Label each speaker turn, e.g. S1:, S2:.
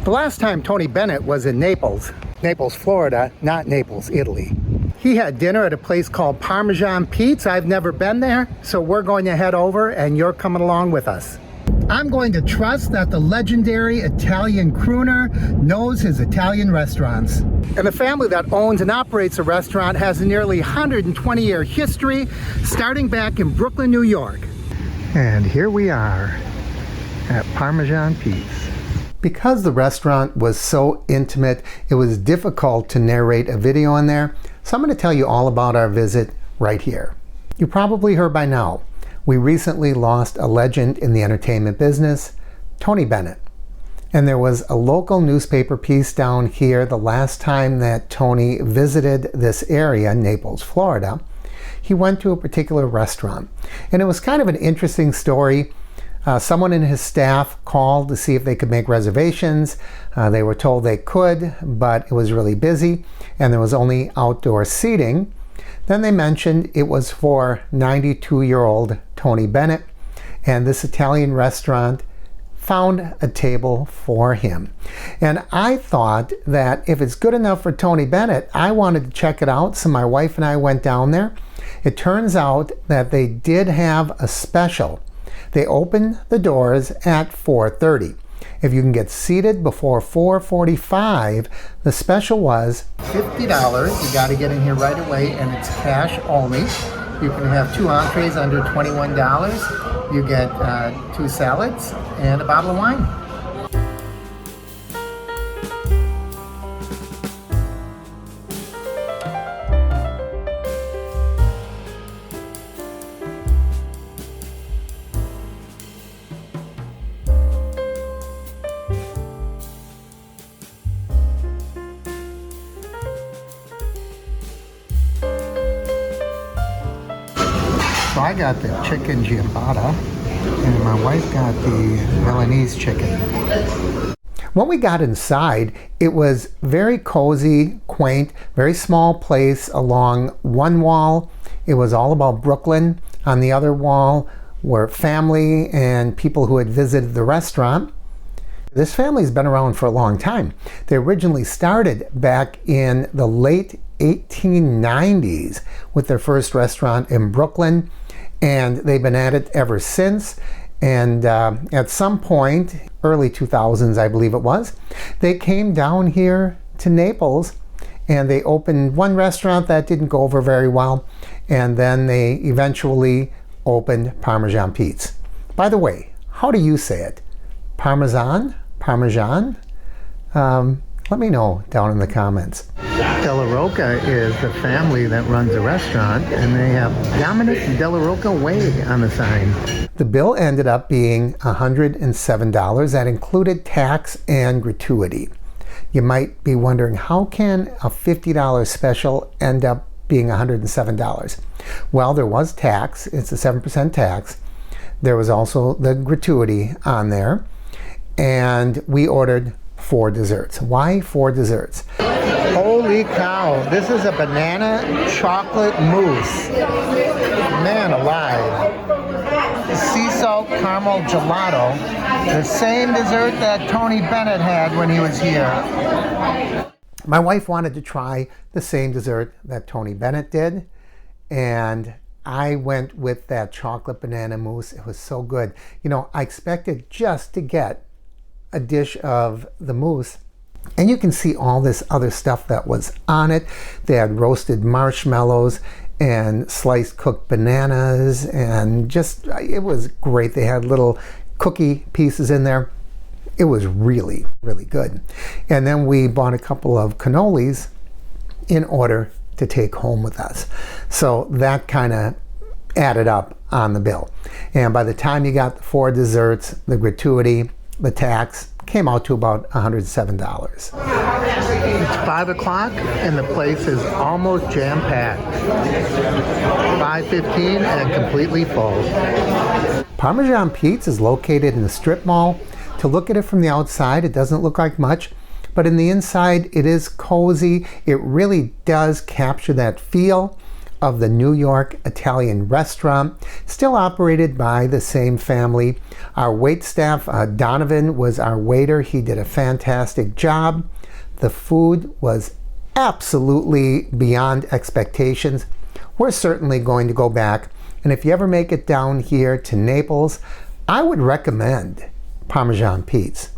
S1: The last time Tony Bennett was in Naples, Florida, not Naples, Italy, he had dinner at a place called Parmesan Pizza. I've never been there, so we're going to head over and you're coming along with us. I'm going to trust that the legendary Italian crooner knows his Italian restaurants. And the family that owns and operates the restaurant has a nearly 120-year history, starting back in Brooklyn, New York. And here we are at Parmesan Pizza. Because the restaurant was so intimate, it was difficult to narrate a video in there, so I'm going to tell you all about our visit right here. You probably heard by now, we recently lost a legend in the entertainment business, Tony Bennett. And there was a local newspaper piece down here the last time that Tony visited this area, Naples, Florida. He went to a particular restaurant. And it was kind of an interesting story. Someone in his staff called to see if they could make reservations. They were told they could, but it was really busy and there was only outdoor seating. Then they mentioned it was for 92-year-old Tony Bennett, and this Italian restaurant found a table for him. And I thought that if it's good enough for Tony Bennett, I wanted to check it out, so my wife and I went down there. It turns out that they did have a special. They opened the doors at 4:30. If you can get seated before 4:45, the special was $50. You got to get in here right away, and it's cash only. You can have 2 entrees under $21. You get 2 salads and a bottle of wine. So I got the chicken ciabatta, and my wife got the Milanese chicken. When we got inside, it was very cozy, quaint, very small place. Along one wall, it was all about Brooklyn. On the other wall were family and people who had visited the restaurant. This family's been around for a long time. They originally started back in the late 1890s with their first restaurant in Brooklyn, and they've been at it ever since. And at some point, early 2000s I believe it was, they came down here to Naples and they opened one restaurant that didn't go over very well, and then they eventually opened Parmesan Pizza. By the way, how do you say it? Parmesan? Parmesan? Let me know down in the comments. Della Rocca is the family that runs the restaurant, and they have Dominic Della Rocca Way on the sign. The bill ended up being $107. That included tax and gratuity. You might be wondering, how can a $50 special end up being $107? Well, there was tax. It's a 7% tax. There was also the gratuity on there. And we ordered 4 desserts. Why 4 desserts? Holy cow, this is a banana chocolate mousse. Man alive. Sea salt caramel gelato. The same dessert that Tony Bennett had when he was here. My wife wanted to try the same dessert that Tony Bennett did, and I went with that chocolate banana mousse. It was so good. You know, I expected just to get a dish of the mousse, and you can see all this other stuff that was on it. They had roasted marshmallows and sliced cooked bananas, and just, it was great. They had little cookie pieces in there. It was really, really good. And then we bought a couple of cannolis in order to take home with us. So that kind of added up on the bill. And by the time you got the 4 desserts, the gratuity, the tax, came out to about $107. It's 5 o'clock and the place is almost jam-packed. 5:15 and completely full. Parmesan Pizza is located in the strip mall. To look at it from the outside, it doesn't look like much, but in the inside, it is cozy. It really does capture that feel. of the New York Italian restaurant, still operated by the same family. Our waitstaff, Donovan, was our waiter. He did a fantastic job. The food was absolutely beyond expectations. We're certainly going to go back. And if you ever make it down here to Naples, I would recommend Parmesan Pete's.